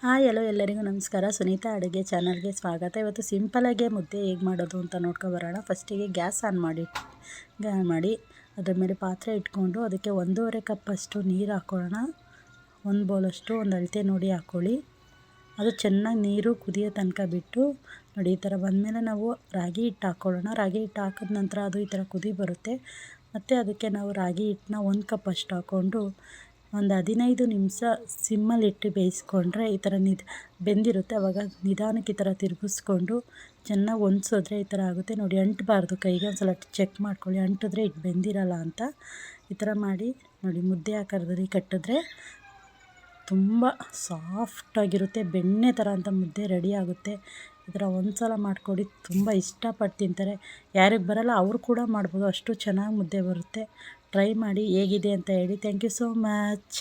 Hi hello ಎಲ್ಲರಿಗೂ ನಮಸ್ಕಾರ. ಸುನೀತಾ ಅಡುಗೆ ಚಾನಲ್ಗೆ ಸ್ವಾಗತ. ಇವತ್ತು ಸಿಂಪಲಾಗೆ ಮುದ್ದೆ ಹೇಗೆ ಮಾಡೋದು ಅಂತ ನೋಡ್ಕೊಬರೋಣ. ಫಸ್ಟಿಗೆ ಗ್ಯಾಸ್ ಆನ್ ಮಾಡಿ ಅದ್ರ ಮೇಲೆ ಪಾತ್ರೆ ಇಟ್ಕೊಂಡು ಅದಕ್ಕೆ 1.5 ಕಪ್ಪಷ್ಟು ನೀರು ಹಾಕ್ಕೊಳ್ಳೋಣ. 1 ಬೌಲಷ್ಟು ಒಂದು ಅಳತೆ ನೋಡಿ ಹಾಕ್ಕೊಳ್ಳಿ. ಅದು ಚೆನ್ನಾಗಿ ನೀರು ಕುದಿಯೋ ತನಕ ಬಿಟ್ಟು ನೋಡಿ, ಈ ಥರ ಬಂದಮೇಲೆ ನಾವು ರಾಗಿ ಹಿಟ್ಟು ಹಾಕ್ಕೊಳ್ಳೋಣ. ರಾಗಿ ಹಿಟ್ಟು ಹಾಕಿದ ನಂತರ ಅದು ಈ ಥರ ಕುದಿ ಬರುತ್ತೆ. ಮತ್ತು ಅದಕ್ಕೆ ನಾವು ರಾಗಿ ಹಿಟ್ಟನ್ನ 1 ಕಪ್ಪಷ್ಟು ಹಾಕ್ಕೊಂಡು ಒಂದು 15 ನಿಮಿಷ ಸಿಮ್ಮಲ್ಲಿಟ್ಟು ಬೇಯಿಸ್ಕೊಂಡ್ರೆ ಈ ಥರ ಬೆಂದಿರುತ್ತೆ. ಆವಾಗ ನಿಧಾನಕ್ಕೆ ಈ ಥರ ತಿರುಗಿಸ್ಕೊಂಡು ಚೆನ್ನಾಗಿ ಹೊಂದಿಸಿದ್ರೆ ಈ ಥರ ಆಗುತ್ತೆ ನೋಡಿ. ಅಂಟಬಾರ್ದು ಕೈಗೆ, ಒಂದು ಸಲ ಚೆಕ್ ಮಾಡ್ಕೊಳ್ಳಿ. ಅಂಟಿದ್ರೆ ಹಿಟ್ಟು ಬೆಂದಿರಲ್ಲ ಅಂತ. ಈ ಥರ ಮಾಡಿ ನೋಡಿ, ಮುದ್ದೆ ಆಕಾರದಲ್ಲಿ ಕಟ್ಟಿದ್ರೆ ತುಂಬ ಸಾಫ್ಟಾಗಿರುತ್ತೆ, ಬೆಣ್ಣೆ ಥರ ಅಂತ ಮುದ್ದೆ ರೆಡಿ ಆಗುತ್ತೆ. ಈ ಥರ ಒಂದು ಸಲ ಮಾಡಿಕೊಡಿ, ತುಂಬ ಇಷ್ಟಪಟ್ಟು ತಿಂತಾರೆ. ಯಾರಿಗೆ ಬರಲ್ಲ ಅವರು ಕೂಡ ಮಾಡ್ಬೋದು, ಅಷ್ಟು ಚೆನ್ನಾಗಿ ಮುದ್ದೆ ಬರುತ್ತೆ. ಟ್ರೈ ಮಾಡಿ, ಹೇಗಿದೆ ಅಂತ ಹೇಳಿ. Thank you so much.